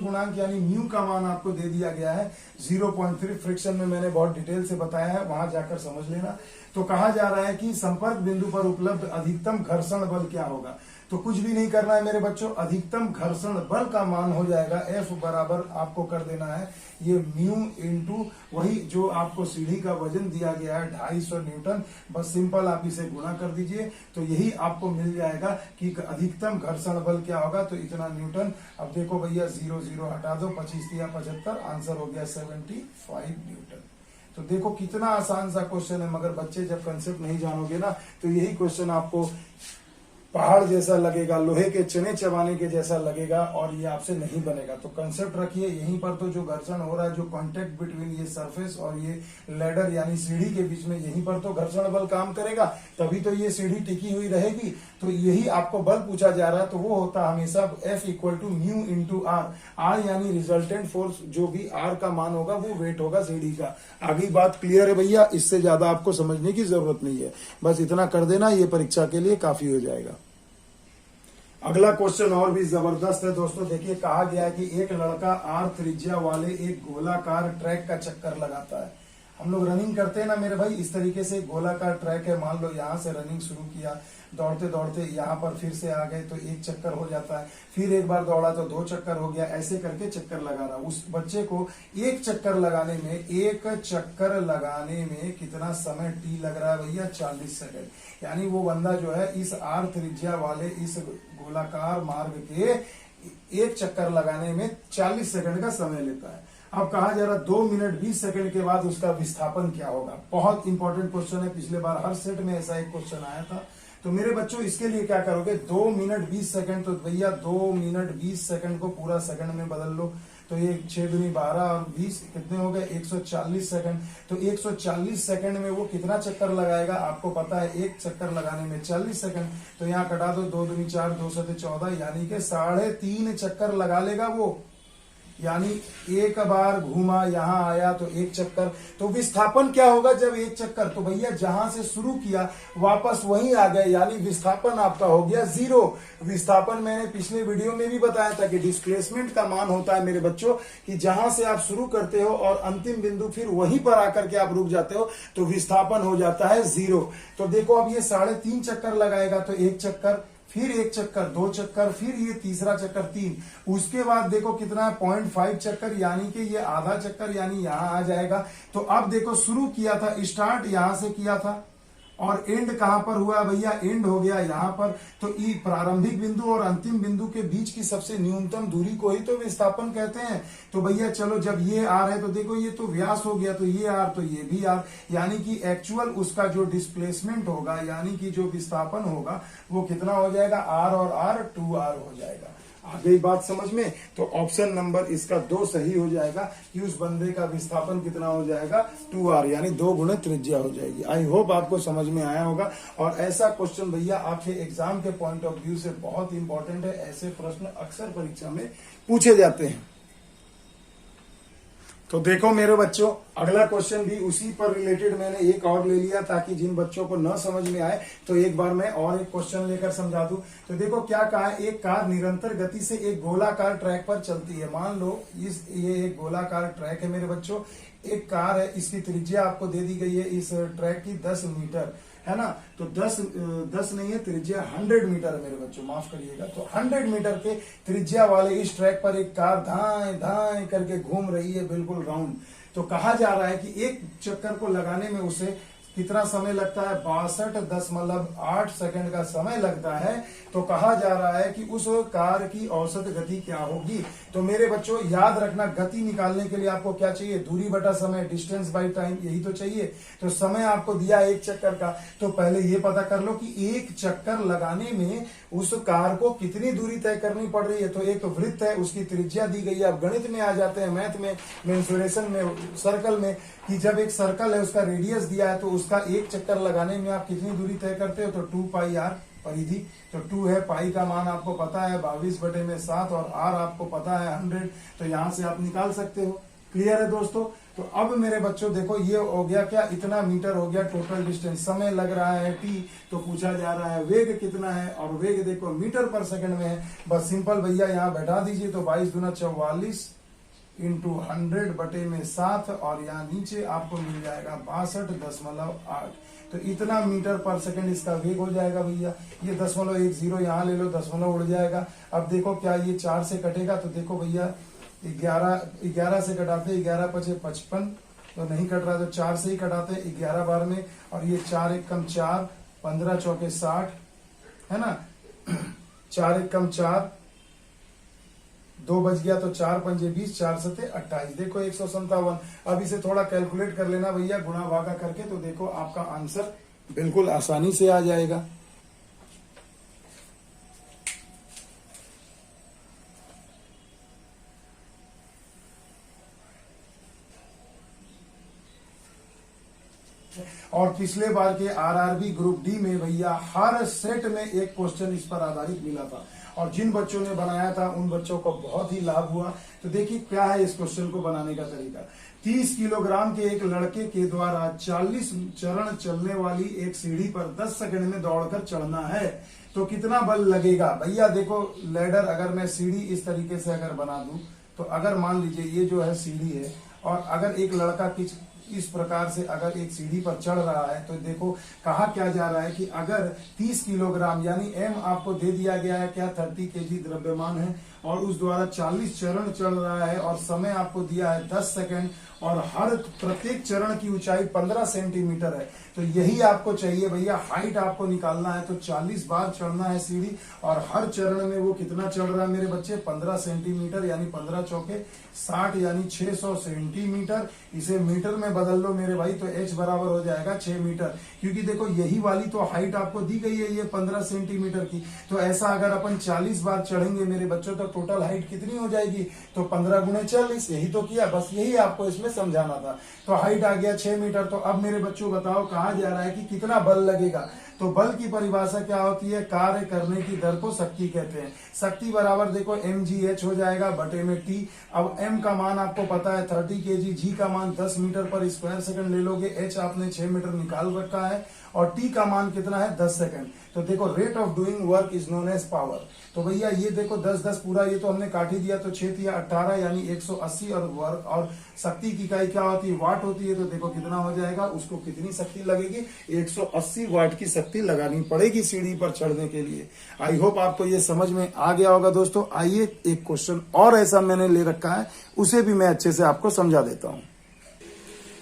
S1: गुणांक यानी म्यू का मान आपको दे दिया गया है 0.3। फ्रिक्शन में मैंने बहुत डिटेल से बताया है, वहां जाकर समझ लेना। तो कहा जा रहा है कि संपर्क बिंदु पर उपलब्ध अधिकतम घर्षण बल क्या होगा। तो कुछ भी नहीं करना है मेरे बच्चों, अधिकतम घर्षण बल का मान हो जाएगा F बराबर आपको कर देना है ये म्यू इंटू वही जो आपको सीढ़ी का वजन दिया गया है 250 न्यूटन, बस सिंपल आप इसे गुणा कर दीजिए, तो यही आपको मिल जाएगा कि अधिकतम घर्षण बल क्या होगा। तो इतना न्यूटन। अब देखो भैया 0 0 हटा दो, 25 या 75, आंसर हो गया 75 न्यूटन। तो देखो कितना आसान सा क्वेश्चन है, मगर बच्चे जब कंसेप्ट नहीं जानोगे ना, तो यही क्वेश्चन आपको पहाड़ जैसा लगेगा, लोहे के चने चबाने के जैसा लगेगा, और ये आपसे नहीं बनेगा। तो कंसेप्ट रखिए, यहीं पर तो जो घर्षण हो रहा है, जो कांटेक्ट बिटवीन ये सरफेस और ये लेडर यानी सीढ़ी के बीच में, यहीं पर तो घर्षण बल काम करेगा, तभी तो ये सीढ़ी टिकी हुई रहेगी। तो यही आपको बल पूछा जा रहा है, तो वो होता हमेशा F equal to mu into R यानी रिजल्टेंट फोर्स, जो भी आर का मान होगा वो वेट होगा सीढ़ी का। आगे बात क्लियर है भैया, इससे ज्यादा आपको समझने की जरूरत नहीं है, बस इतना कर देना, ये परीक्षा के लिए काफी हो जाएगा। अगला क्वेश्चन और भी जबरदस्त है दोस्तों। देखिए कहा गया है कि एक लड़का आर त्रिज्या वाले एक गोलाकार ट्रैक का चक्कर लगाता है। हम लोग रनिंग करते हैं ना मेरे भाई, इस तरीके से गोलाकार ट्रैक है, मान लो यहाँ से रनिंग शुरू किया, दौड़ते दौड़ते यहाँ पर फिर से आ गए तो एक चक्कर हो जाता है, फिर एक बार दौड़ा तो 2 चक्कर हो गया, ऐसे करके चक्कर लगा रहा। उस बच्चे को एक चक्कर लगाने में कितना समय टी लग रहा है भैया, 40 सेकंड। यानी वो बंदा जो है इस आर त्रिज्या वाले इस गोलाकार मार्ग के एक चक्कर लगाने में 40 सेकंड का समय लेता है। अब कहा जा रहा 2 मिनट 20 सेकंड के बाद उसका विस्थापन क्या होगा। बहुत इंपॉर्टेंट क्वेश्चन है, पिछले बार हर सेट में ऐसा एक क्वेश्चन आया था। तो मेरे बच्चों इसके लिए क्या करोगे, 2 मिनट 20 सेकंड, तो भैया 2 मिनट 20 सेकंड को पूरा सेकंड में बदल लो, तो ये 6 दूनी 12 और 20 कितने हो गए, 140 सेकंड। तो 140 सेकंड में वो कितना चक्कर लगाएगा, आपको पता है एक चक्कर लगाने में 40 सेकंड। तो यहाँ कटा दो, 2 दूनी 4, 2 सते 14, यानी कि 3.5 चक्कर लगा लेगा वो। यानी एक बार घूमा, यहाँ आया तो एक चक्कर। तो विस्थापन क्या होगा जब एक चक्कर, तो भैया जहां से शुरू किया वापस वहीं आ गए, यानी विस्थापन आपका हो गया 0। विस्थापन मैंने पिछले वीडियो में भी बताया था कि डिस्प्लेसमेंट का मान होता है मेरे बच्चों कि जहां से आप शुरू करते हो और अंतिम बिंदु फिर वहीं पर आकर के आप रुक जाते हो, तो विस्थापन हो जाता है 0। तो देखो अब ये 3.5 चक्कर लगाएगा, तो एक चक्कर, फिर एक चक्कर, 2 चक्कर, फिर ये तीसरा चक्कर 3, उसके बाद देखो कितना है 0.5 चक्कर, यानी कि ये आधा चक्कर, यानी यहां आ जाएगा। तो अब देखो शुरू किया था, स्टार्ट यहां से किया था और एंड कहां पर हुआ भैया, एंड हो गया यहां पर। तो ई प्रारंभिक बिंदु और अंतिम बिंदु के बीच की सबसे न्यूनतम दूरी को ही तो विस्थापन कहते हैं। तो भैया चलो, जब ये आर है तो देखो ये तो व्यास हो गया, तो ये आर तो ये भी आर, यानी कि एक्चुअल उसका जो डिस्प्लेसमेंट होगा यानी कि जो विस्थापन होगा वो कितना हो जाएगा, आर और आर 2r हो जाएगा। आ गई बात समझ में? तो ऑप्शन नंबर इसका 2 सही हो जाएगा कि उस बंदे का विस्थापन कितना हो जाएगा, 2r, यानी 2 गुणे त्रिज्या हो जाएगी। आई होप आपको समझ में आया होगा। और ऐसा क्वेश्चन भैया आपके एग्जाम के पॉइंट ऑफ व्यू से बहुत इंपॉर्टेंट है। ऐसे प्रश्न अक्सर परीक्षा में पूछे जाते हैं। तो देखो मेरे बच्चों, अगला क्वेश्चन भी उसी पर रिलेटेड मैंने एक और ले लिया, ताकि जिन बच्चों को न समझ में आए तो एक बार मैं और एक क्वेश्चन लेकर समझा दूं। तो देखो क्या कहा है, एक कार निरंतर गति से एक गोलाकार ट्रैक पर चलती है। मान लो ये एक गोलाकार ट्रैक है मेरे बच्चों, एक कार है, इसकी त्रिज्या आपको दे दी गई है इस ट्रैक की 10 मीटर है ना। तो 10 नहीं है, त्रिज्या 100 मीटर है मेरे बच्चों, माफ करिएगा। तो 100 मीटर के त्रिज्या वाले इस ट्रैक पर एक कार धाए धाए करके घूम रही है, बिल्कुल राउंड। तो कहा जा रहा है कि एक चक्कर को लगाने में उसे कितना समय लगता है, 62.8 सेकंड का समय लगता है। तो कहा जा रहा है कि उस कार की औसत गति क्या होगी। तो मेरे बच्चों याद रखना, गति निकालने के लिए आपको क्या चाहिए, दूरी बटा समय, डिस्टेंस बाय टाइम, यही तो चाहिए। तो समय आपको दिया एक चक्कर का, तो पहले ये पता कर लो कि एक चक्कर लगाने में उस कार को कितनी दूरी तय करनी पड़ रही है। तो एक वृत्त है, उसकी त्रिज्या दी गई है। अब गणित में आ जाते हैं, मैथ में, मेंसुरेशन में, सर्कल में, कि जब एक सर्कल है उसका रेडियस दिया है तो उसका एक चक्कर लगाने में आप कितनी दूरी तय करते हो, तो 2πr परिधि। तो 2 है, पाई का मान आपको पता है 22/7 और r आपको पता है 100। तो यहां से आप निकाल सकते हो। क्लियर है दोस्तों? तो अब मेरे बच्चों देखो, ये हो गया क्या, इतना मीटर हो गया टोटल डिस्टेंस। समय लग रहा है t, तो पूछा जा रहा है वेग कितना है, और वेग देखो मीटर पर सेकंड में है। बस सिंपल भैया यहाँ बैठा दीजिए। तो 22 दूना 44 इंटू 100/7 और यहाँ नीचे आपको मिल जाएगा 62.8। तो इतना मीटर पर सेकंड इसका वेग हो जाएगा भैया। ये 0.10 यहाँ ले लो, दशमलव उड़ जाएगा। अब देखो क्या ये 4 से कटेगा, तो देखो भैया 11 से कटाते, 11 पचे 55, तो नहीं कट रहा, तो 4 से ही कटाते 11 बार में। और ये 4 एक कम 4, 15 चौके 60 है ना, 4 एक कम 4, 2 बच गया, तो 4 पंजे 20, 4 सते 28, देखो 157। अब इसे थोड़ा कैलकुलेट कर लेना भैया, गुणा भागा करके, तो देखो आपका आंसर बिल्कुल आसानी से आ जाएगा। और पिछले बार के आरआरबी ग्रुप डी में भैया हर सेट में एक क्वेश्चन इस पर आधारित मिला था, और जिन बच्चों ने बनाया था उन बच्चों को बहुत ही लाभ हुआ। तो देखिए क्या है इस क्वेश्चन को बनाने का तरीका। 30 किलोग्राम के एक लड़के के द्वारा 40 चरण चलने वाली एक सीढ़ी पर 10 सेकंड में दौड़कर चढ़ना है, तो कितना बल लगेगा। भैया देखो लैडर, अगर मैं सीढ़ी इस तरीके से अगर बना दूं, तो अगर मान लीजिए ये जो है सीढ़ी है, और अगर एक लड़का इस प्रकार से अगर एक सीढ़ी पर चढ़ रहा है, तो देखो कहा क्या जा रहा है कि अगर 30 किलोग्राम यानी m आपको दे दिया गया है क्या, 30 केजी द्रव्यमान है, और उस द्वारा 40 चरण चढ़ रहा है, और समय आपको दिया है 10 सेकंड, और हर प्रत्येक चरण की ऊंचाई 15 सेंटीमीटर है। तो यही आपको चाहिए भैया, हाइट आपको निकालना है। तो 40 बार चढ़ना है सीढ़ी, और हर चरण में वो कितना चढ़ रहा है मेरे बच्चे, 15 सेंटीमीटर, यानी 15 चौके 60, यानी 600 सेंटीमीटर। इसे मीटर में बदल लो मेरे भाई, तो h बराबर हो जाएगा 6 मीटर, क्योंकि देखो यही वाली तो हाइट आपको दी गई है ये 15 सेंटीमीटर की। तो ऐसा अगर अपन 40 बार चढ़ेंगे मेरे बच्चों, तो टोटल हाइट कितनी हो जाएगी, तो 15 गुणे 40, यही तो किया, बस यही आपको इसमें समझाना था। तो हाइट आ गया 6 मीटर। तो अब मेरे बच्चों बताओ कहा जा रहा है कि कितना बल लगेगा। तो बल की परिभाषा क्या होती है, कार्य करने की दर को शक्ति कहते हैं। शक्ति बराबर देखो mgh हो जाएगा बटे में t। अब m का मान आपको पता है 30 kg, g का मान 10 मीटर पर स्क्वायर सेकंड ले लोगे, h आपने 6 मीटर निकाल रखा है, और t का मान कितना है 10 सेकंड। तो देखो rate of doing work is known as power. तो भैया ये देखो 10 पूरा ये तो हमने काट ही दिया, तो 6 या 18 यानी 180, और वर्क और शक्ति की इकाई क्या होती है, वाट होती है। तो देखो कितना हो जाएगा, उसको कितनी शक्ति लगेगी, 180 वाट की शक्ति लगानी पड़ेगी सीढ़ी पर चढ़ने के लिए। आई होप आपको ये समझ में आ गया होगा दोस्तों। आइए एक क्वेश्चन और ऐसा मैंने ले रखा है, उसे भी मैं अच्छे से आपको समझा देता हूं।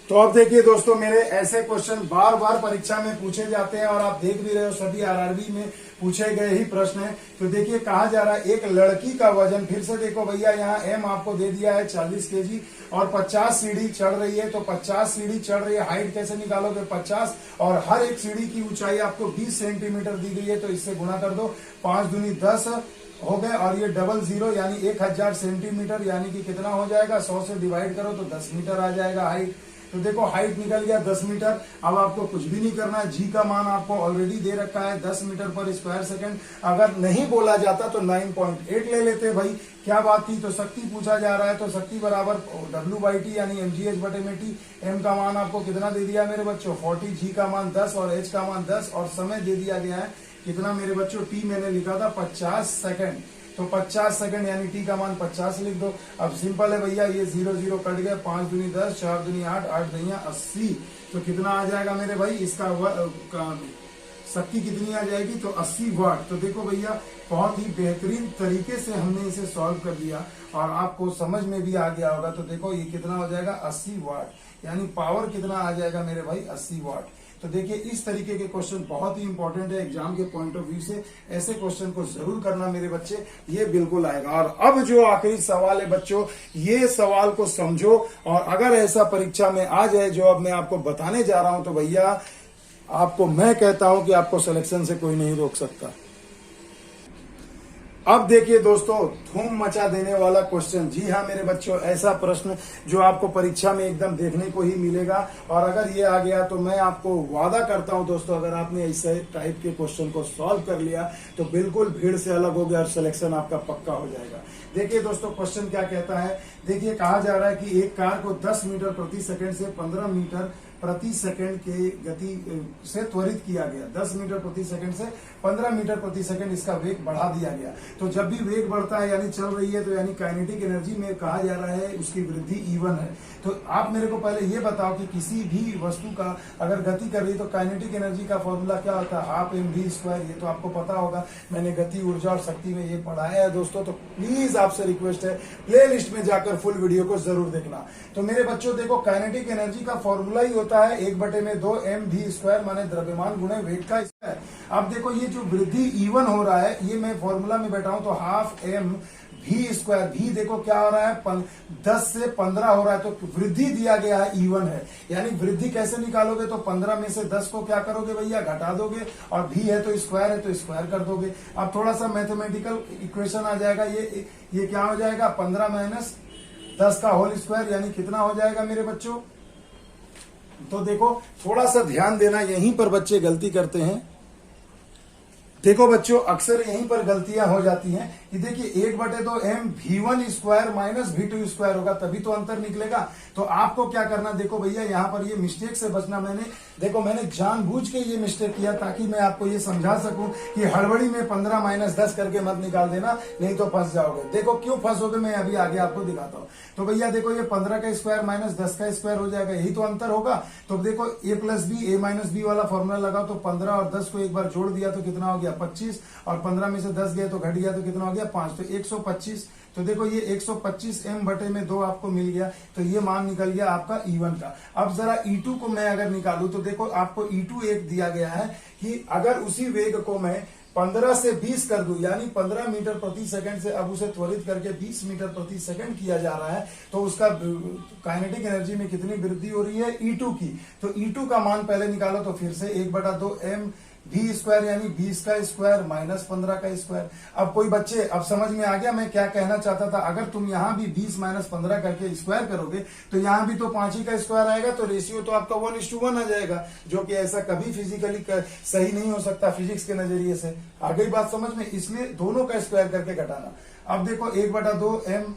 S1: तो अब देखिए दोस्तों, मेरे ऐसे क्वेश्चन बार बार परीक्षा में पूछे जाते हैं और आप देख भी रहे हो सभी आरआरबी में पूछे गए ही प्रश्न है। तो देखिए कहा जा रहा है एक लड़की का वजन, फिर से देखो भैया यहाँ एम आपको दे दिया है 40 केजी और 50 सीढ़ी चढ़ रही है। तो 50 सीढ़ी चढ़ रही है, हाइट कैसे निकालोगे 50, और हर एक सीढ़ी की ऊंचाई आपको 20 सेंटीमीटर दी गई है। तो इससे गुणा कर दो, 5 दूनी 10 हो गए, और ये 00 यानी 1000 सेंटीमीटर, यानी कि कितना हो जाएगा, 100 से डिवाइड करो तो 10 मीटर आ जाएगा हाइट। तो देखो हाइट निकल गया 10 मीटर। अब आपको कुछ भी नहीं करना है, जी का मान आपको ऑलरेडी दे रखा है 10 मीटर पर स्क्वायर सेकंड। अगर नहीं बोला जाता तो 9.8 ले लेते भाई, क्या बात थी। तो शक्ति पूछा जा रहा है, तो शक्ति बराबर W/T यानी mgh/t। m का मान आपको कितना दे दिया मेरे बच्चों 40, जी का मान 10 और h का मान 10, और समय दे दिया गया है कितना मेरे बच्चों, t मैंने लिखा था 50 सेकंड। तो 50 सेकंड यानी टी का मान 50 लिख दो। अब सिंपल है भैया, ये 0 कट गया, 5 दूनी 10, 4 दूनी 8, 8 दुनिया 80। तो कितना आ जाएगा मेरे भाई, इसका शक्ति कितनी आ जाएगी, तो 80 वाट। तो देखो भैया बहुत ही बेहतरीन तरीके से हमने इसे सॉल्व कर दिया और आपको समझ में भी आ गया होगा। तो देखो ये कितना हो जाएगा 80 वाट, यानी पावर कितना आ जाएगा मेरे भाई 80 वाट। तो देखिए इस तरीके के क्वेश्चन बहुत ही इंपॉर्टेंट है एग्जाम के पॉइंट ऑफ व्यू से, ऐसे क्वेश्चन को जरूर करना मेरे बच्चे, ये बिल्कुल आएगा। और अब जो आखिरी सवाल है बच्चों, ये सवाल को समझो, और अगर ऐसा परीक्षा में आ जाए जो अब मैं आपको बताने जा रहा हूं, तो भैया आपको मैं कहता हूं कि आपको सिलेक्शन से कोई नहीं रोक सकता। अब देखिए दोस्तों, धूम मचा देने वाला क्वेश्चन, जी हाँ मेरे बच्चों, ऐसा प्रश्न जो आपको परीक्षा में एकदम देखने को ही मिलेगा। और अगर ये आ गया तो मैं आपको वादा करता हूं दोस्तों, अगर आपने ऐसे टाइप के क्वेश्चन को सॉल्व कर लिया तो बिल्कुल भीड़ से अलग हो गया और सिलेक्शन आपका पक्का हो जाएगा। देखिए दोस्तों क्वेश्चन क्या कहता है, देखिए कहा जा रहा है कि एक कार को 10 मीटर प्रति सेकंड से 15 मीटर प्रति सेकंड के गति से त्वरित किया गया। 10 मीटर प्रति सेकंड से 15 मीटर प्रति सेकंड इसका वेग बढ़ा दिया गया। तो जब भी वेग बढ़ता है यानी चल रही है, तो यानी काइनेटिक एनर्जी में कहा जा रहा है उसकी वृद्धि E1 है। तो आप मेरे को पहले ये बताओ कि किसी भी वस्तु का अगर गति कर रही है तो काइनेटिक एनर्जी का फॉर्मूला क्या होता है, 12mv²। ये तो आपको पता होगा, मैंने गति, ऊर्जा और शक्ति में ये पढ़ाया है दोस्तों। तो प्लीज आपसे रिक्वेस्ट है, प्ले लिस्ट में जाकर फुल वीडियो को जरूर देखना। तो मेरे बच्चों देखो, काइनेटिक एनर्जी का फॉर्मूला ही होता है 1/2mv² माने द्रव्यमान गुणे वेग का स्क्वायर। अब देखो ये जो वृद्धि E1 हो रहा है, ये मैं फॉर्मूला में बैठा हूं तो 12mv²। भी देखो क्या हो रहा है, 10 से 15 हो रहा है, तो वृद्धि दिया गया है E1 है। यानी वृद्धि कैसे निकालोगे, तो 15 में से 10 को क्या करोगे भैया, घटा दोगे, और भी है तो स्क्वायर है तो स्क्वायर कर दोगे। अब थोड़ा सा मैथमेटिकल इक्वेशन आ जाएगा, ये क्या हो जाएगा, 15 माइनस 10 का होल स्क्वायर, यानी कितना हो जाएगा मेरे बच्चों। तो देखो थोड़ा सा ध्यान देना, यहीं पर बच्चे गलती करते हैं। देखो बच्चों, अक्सर यहीं पर गलतियां हो जाती हैं कि देखिए 1/2mv1² माइनस v2² होगा, तभी तो अंतर निकलेगा। तो आपको क्या करना, देखो भैया यहाँ पर ये मिस्टेक से बचना, मैंने जानबूझ के ये मिस्टेक किया ताकि मैं आपको ये समझा सकूं कि हड़बड़ी में 15 माइनस 10 करके मत निकाल देना, नहीं तो फंस जाओगे। देखो क्यों फंसोगे, मैं अभी आगे आपको दिखाता हूं। तो भैया देखो ये 15 का स्क्वायर माइनस 10 का स्क्वायर हो जाएगा, यही तो अंतर होगा। तो देखो a+b a-b वाला फॉर्मूला लगाओ, तो 15 और 10 को एक बार जोड़ दिया तो कितना हो गया 25, और 15 में से 10 गए तो घट गया तो कितना हो गया 5, तो 125। तो देखो ये 125m/2 आपको मिल गया, तो ये मान निकल गया आपका E1 का। अब जरा E2 को मैं अगर निकालूं तो देखो आपको E2 एक दिया गया है कि अगर उसी वेग को मैं 15 से 20 कर दूं, यानी 15 मीटर प्रति सेकंड से अब उसे त्वरित करके 20 मीटर प्रति सेकंड किया जा रहा है, तो उसका काइनेटिक एनर्जी में कितनी वृद्धि हो रही है, E2 की। तो E2 का मान पहले निकालो, तो फिर से 1/2mv² यानी 20 का स्क्वायर माइनस 15 का स्क्वायर। अब कोई बच्चे, अब समझ में आ गया मैं क्या कहना चाहता था। अगर तुम यहां भी 20 माइनस 15 करके स्क्वायर करोगे तो यहां भी तो 5 ही का स्क्वायर आएगा, तो रेशियो तो आपका 1:1 आ जाएगा, जो कि ऐसा कभी फिजिकली सही नहीं हो सकता फिजिक्स के नजरिए से। आ गई बात समझ में, इसलिए दोनों का स्क्वायर करके घटाना। अब देखो 1/2m,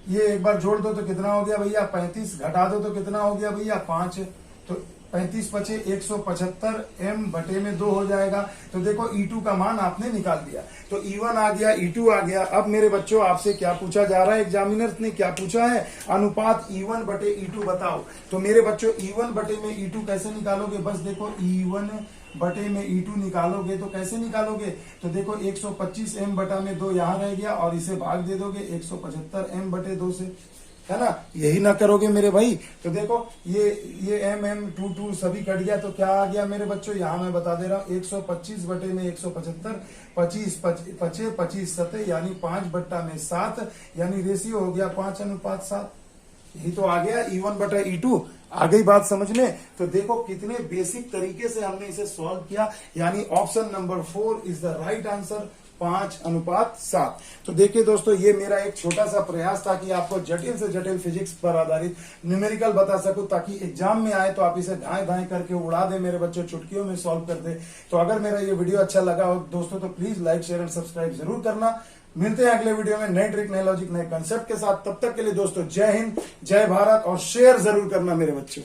S1: ये एक बार जोड़ दो तो कितना हो गया भैया 35, घटा दो तो कितना हो गया भैया 5, तो 35 बचे 175m/2 हो जाएगा। तो देखो E2 का मान आपने निकाल दिया, तो E1 आ गया, E2 आ गया। अब मेरे बच्चों आपसे क्या पूछा जा रहा है, एग्जामिनर ने क्या पूछा है, अनुपात E1/E2 बताओ। तो मेरे बच्चों E1/E2 कैसे निकालोगे, बस देखो E1/E2 निकालोगे तो कैसे निकालोगे, तो देखो 125m/2 यहां रह गया और इसे भाग दे दोगे 175m/2 से। है ना, यही ना करोगे मेरे भाई। तो देखो ये MM22 सभी कट गया, तो क्या आ गया मेरे बच्चों, यहाँ मैं बता दे रहा हूँ 125 बटे में 175, 25 सतह यानी 5/7, यानी रेशियो हो गया 5:7। यही तो आ गया E1 बटा E2। आ गई बात समझ में। तो देखो कितने बेसिक तरीके से हमने इसे सॉल्व किया, यानी option number 4 is the right answer, 5:7। तो देखिए दोस्तों, ये मेरा एक छोटा सा प्रयास था कि आपको जटिल से जटिल फिजिक्स पर आधारित न्यूमेरिकल बता सकूं, ताकि एग्जाम में आए तो आप इसे धाए धाए करके उड़ा दे मेरे बच्चों, चुटकियों में सॉल्व कर दे। तो अगर मेरा ये वीडियो अच्छा लगा हो दोस्तों तो please like share and subscribe जरूर करना। मिलते हैं अगले वीडियो में नए ट्रिक, नए लॉजिक, नए कंसेप्ट के साथ। तब तक के लिए दोस्तों जय हिंद, जय भारत, और शेयर जरूर करना मेरे बच्चों।